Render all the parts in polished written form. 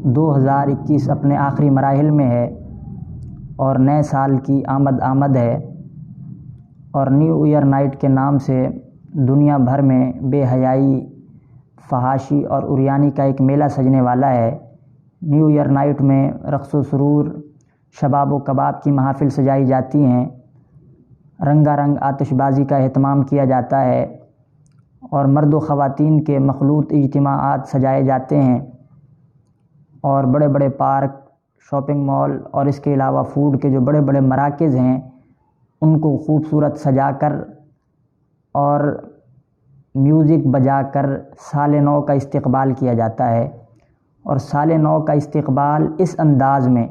2021 اپنے آخری مراحل میں ہے اور نئے سال کی آمد ہے، اور نیو ایئر نائٹ کے نام سے دنیا بھر میں بے حیائی، فحاشی اور عریانی کا ایک میلہ سجنے والا ہے۔ نیو ایئر نائٹ میں رقص و سرور، شباب و کباب کی محافل سجائی جاتی ہیں، رنگا رنگ آتش بازی کا اہتمام کیا جاتا ہے، اور مرد و خواتین کے مخلوط اجتماعات سجائے جاتے ہیں، اور بڑے بڑے پارک، شاپنگ مال اور اس کے علاوہ فوڈ کے جو بڑے بڑے مراکز ہیں ان کو خوبصورت سجا کر اور میوزک بجا کر سال نو کا استقبال کیا جاتا ہے۔ اور سال نو کا استقبال اس انداز میں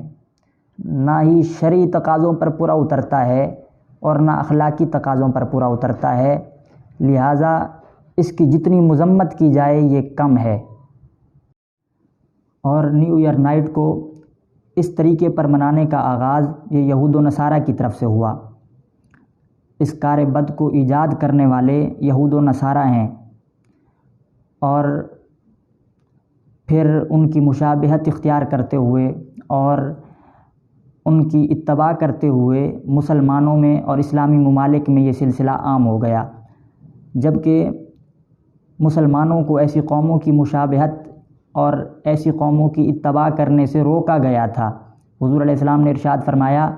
نہ ہی شرعی تقاضوں پر پورا اترتا ہے اور نہ اخلاقی تقاضوں پر پورا اترتا ہے، لہٰذا اس کی جتنی مذمت کی جائے یہ کم ہے۔ اور نیو ایئر نائٹ کو اس طریقے پر منانے کا آغاز یہ یہود و نصارہ کی طرف سے ہوا۔ اس کار بد کو ایجاد کرنے والے یہود و نصارہ ہیں، اور پھر ان کی مشابہت اختیار کرتے ہوئے اور ان کی اتباع کرتے ہوئے مسلمانوں میں اور اسلامی ممالک میں یہ سلسلہ عام ہو گیا، جبکہ مسلمانوں کو ایسی قوموں کی مشابہت اور ایسی قوموں کی اتباع کرنے سے روکا گیا تھا۔ حضور علیہ السلام نے ارشاد فرمایا،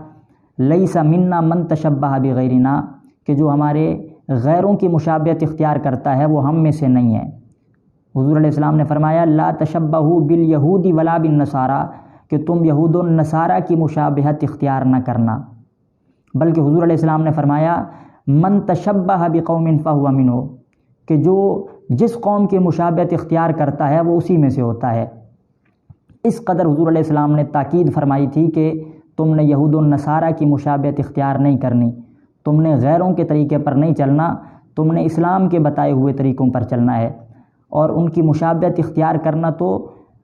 لیس منا من تشبہ بغیرنا، کہ جو ہمارے غیروں کی مشابہت اختیار کرتا ہے وہ ہم میں سے نہیں ہے۔ حضور علیہ السلام نے فرمایا، لا تشبہوا بالیہود ولا بالنصارى، کہ تم یہود و نصارہ کی مشابہت اختیار نہ کرنا، بلکہ حضور علیہ السلام نے فرمایا، من تشبہ بقوم فہو منہ، کہ جو جس قوم کی مشابہت اختیار کرتا ہے وہ اسی میں سے ہوتا ہے۔ اس قدر حضور علیہ السلام نے تاکید فرمائی تھی کہ تم نے یہود و نصارہ کی مشابہت اختیار نہیں کرنی، تم نے غیروں کے طریقے پر نہیں چلنا، تم نے اسلام کے بتائے ہوئے طریقوں پر چلنا ہے۔ اور ان کی مشابہت اختیار کرنا تو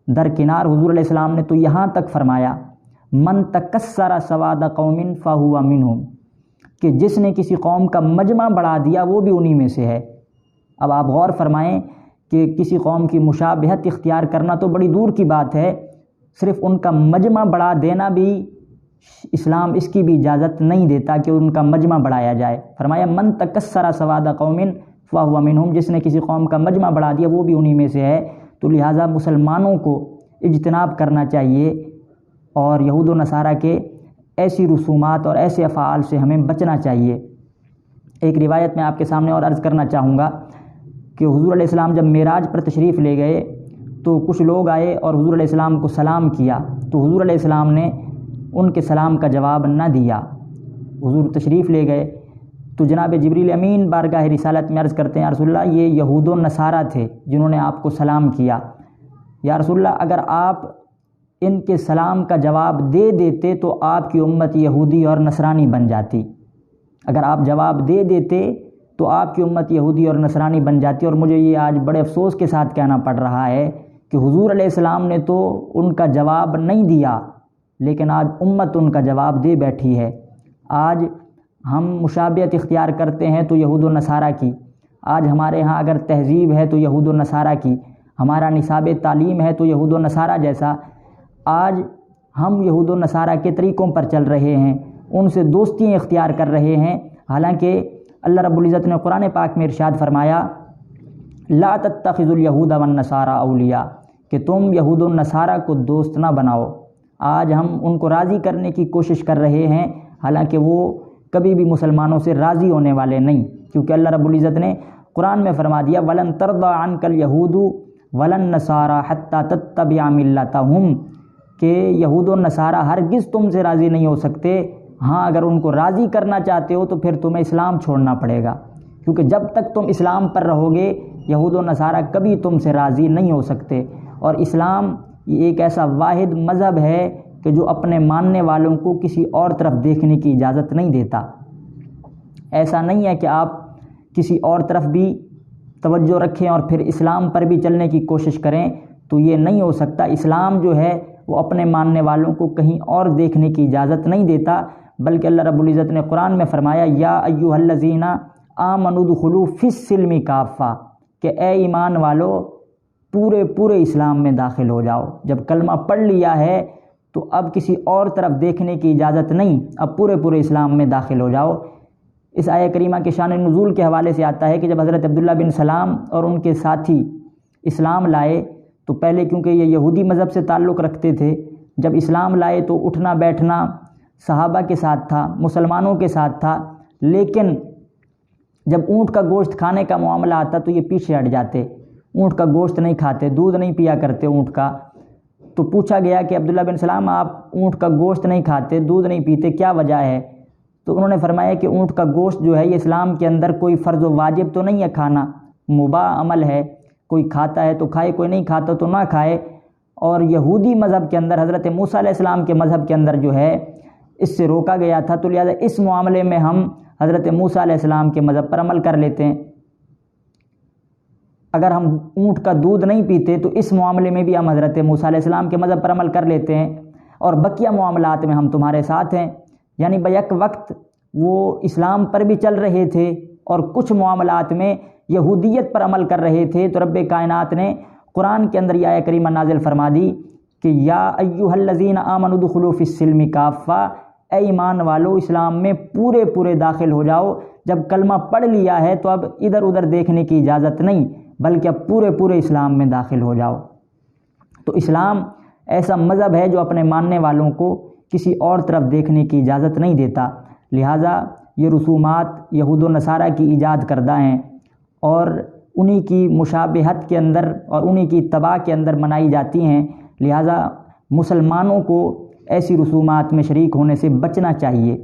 درکنار، حضور علیہ السلام نے تو یہاں تک فرمایا، من تکسر سواد قوم فہو منہم، کہ جس نے کسی قوم کا مجمع بڑھا دیا وہ بھی انہی میں سے ہے۔ اب آپ غور فرمائیں کہ کسی قوم کی مشابہت اختیار کرنا تو بڑی دور کی بات ہے، صرف ان کا مجمع بڑھا دینا بھی اسلام اس کی بھی اجازت نہیں دیتا کہ ان کا مجمع بڑھایا جائے۔ فرمایا، من تکسر سواد قوم فہو منہم، جس نے کسی قوم کا مجمع بڑھا دیا وہ بھی انہی میں سے ہے۔ تو لہٰذا مسلمانوں کو اجتناب کرنا چاہیے اور یہود و نصارہ کے ایسی رسومات اور ایسے افعال سے ہمیں بچنا چاہیے۔ ایک روایت میں آپ کے سامنے اور عرض کرنا چاہوں گا کہ حضور علیہ السلام جب معراج پر تشریف لے گئے تو کچھ لوگ آئے اور حضور علیہ السلام کو سلام کیا، تو حضور علیہ السلام نے ان کے سلام کا جواب نہ دیا۔ حضور تشریف لے گئے تو جناب جبریل امین بارگاہ رسالت میں عرض کرتے ہیں، یا رسول اللہ، یہ یہود و نصارہ تھے جنہوں نے آپ کو سلام کیا، یا رسول اللہ اگر آپ ان کے سلام کا جواب دے دیتے تو آپ کی امت یہودی اور نصرانی بن جاتی، اگر آپ جواب دے دیتے تو آپ کی امت یہودی اور نصرانی بن جاتی۔ اور مجھے یہ آج بڑے افسوس کے ساتھ کہنا پڑ رہا ہے کہ حضور علیہ السلام نے تو ان کا جواب نہیں دیا، لیکن آج امت ان کا جواب دے بیٹھی ہے۔ آج ہم مشابہت اختیار کرتے ہیں تو یہود و نصارہ کی، آج ہمارے ہاں اگر تہذیب ہے تو یہود و نصارہ کی، ہمارا نصاب تعلیم ہے تو یہود و نصارہ جیسا، آج ہم یہود و نصارہ کے طریقوں پر چل رہے ہیں، ان سے دوستیاں اختیار کر رہے ہیں، حالانکہ اللہ رب العزت نے قرآن پاک میں ارشاد فرمایا، لا تتخذوا الیہود والنصارى اولیاء، کہ تم یہود و نصارہ کو دوست نہ بناؤ۔ آج ہم ان کو راضی کرنے کی کوشش کر رہے ہیں، حالانکہ وہ کبھی بھی مسلمانوں سے راضی ہونے والے نہیں، کیونکہ اللہ رب العزت نے قرآن میں فرما دیا، وَلَن تَرْضَىٰ عَنْكَ الْيَهُودُ وَلَا النَّصَارَىٰ حَتَّىٰ تَتَّبِعَ مِلَّتَهُمْ، کہ یہود و نصارہ ہرگز تم سے راضی نہیں ہو سکتے، ہاں اگر ان کو راضی کرنا چاہتے ہو تو پھر تمہیں اسلام چھوڑنا پڑے گا، کیونکہ جب تک تم اسلام پر رہو گے یہود و نصارہ کبھی تم سے راضی نہیں ہو سکتے۔ اور اسلام یہ ایک ایسا واحد مذہب ہے کہ جو اپنے ماننے والوں کو کسی اور طرف دیکھنے کی اجازت نہیں دیتا۔ ایسا نہیں ہے کہ آپ کسی اور طرف بھی توجہ رکھیں اور پھر اسلام پر بھی چلنے کی کوشش کریں، تو یہ نہیں ہو سکتا۔ اسلام جو ہے وہ اپنے ماننے والوں کو کہیں اور دیکھنے کی اجازت نہیں دیتا، بلکہ اللہ رب العزت نے قرآن میں فرمایا، یا ایھا الذین آمنوا ادخلوا فی السلم کافہ، کہ اے ایمان والو پورے اسلام میں داخل ہو جاؤ۔ جب کلمہ پڑھ لیا ہے تو اب کسی اور طرف دیکھنے کی اجازت نہیں، اب پورے اسلام میں داخل ہو جاؤ۔ اس آیہ کریمہ کے شان نزول کے حوالے سے آتا ہے کہ جب حضرت عبداللہ بن سلام اور ان کے ساتھی اسلام لائے تو پہلے کیونکہ یہ یہودی مذہب سے تعلق رکھتے تھے، جب اسلام لائے تو اٹھنا بیٹھنا صحابہ کے ساتھ تھا، مسلمانوں کے ساتھ تھا، لیکن جب اونٹ کا گوشت کھانے کا معاملہ آتا تو یہ پیچھے ہٹ جاتے، اونٹ کا گوشت نہیں کھاتے، دودھ نہیں پیا کرتے اونٹ کا۔ تو پوچھا گیا کہ عبداللہ بن سلام آپ اونٹ کا گوشت نہیں کھاتے، دودھ نہیں پیتے، کیا وجہ ہے؟ تو انہوں نے فرمایا کہ اونٹ کا گوشت جو ہے یہ اسلام کے اندر کوئی فرض و واجب تو نہیں ہے کھانا، مباح عمل ہے، کوئی کھاتا ہے تو کھائے، کوئی نہیں کھاتا تو نہ کھائے۔ اور یہودی مذہب کے اندر حضرت موسیٰ علیہ السلام کے مذہب کے اندر جو ہے اس سے روکا گیا تھا، تو لہٰذا اس معاملے میں ہم حضرت موسیٰ علیہ السلام کے مذہب پر عمل کر لیتے ہیں۔ اگر ہم اونٹ کا دودھ نہیں پیتے تو اس معاملے میں بھی ہم حضرت موسیٰ علیہ السلام کے مذہب پر عمل کر لیتے ہیں، اور بقیہ معاملات میں ہم تمہارے ساتھ ہیں۔ یعنی بیک وقت وہ اسلام پر بھی چل رہے تھے اور کچھ معاملات میں یہودیت پر عمل کر رہے تھے، تو رب کائنات نے قرآن کے اندر یہ آیہ کریمہ نازل فرما دی کہ یا ایھا الذین آمنوا ادخلوا فی السلم کافہ، اے ایمان والو اسلام میں پورے داخل ہو جاؤ۔ جب کلمہ پڑھ لیا ہے تو اب ادھر ادھر دیکھنے کی اجازت نہیں، بلکہ اب پورے اسلام میں داخل ہو جاؤ۔ تو اسلام ایسا مذہب ہے جو اپنے ماننے والوں کو کسی اور طرف دیکھنے کی اجازت نہیں دیتا، لہٰذا یہ رسومات یہود و نصارہ کی ایجاد کردہ ہیں اور انہی کی مشابہت کے اندر اور انہی کی اتباع کے اندر منائی جاتی ہیں، لہٰذا مسلمانوں کو ایسی رسومات میں شریک ہونے سے بچنا چاہیے۔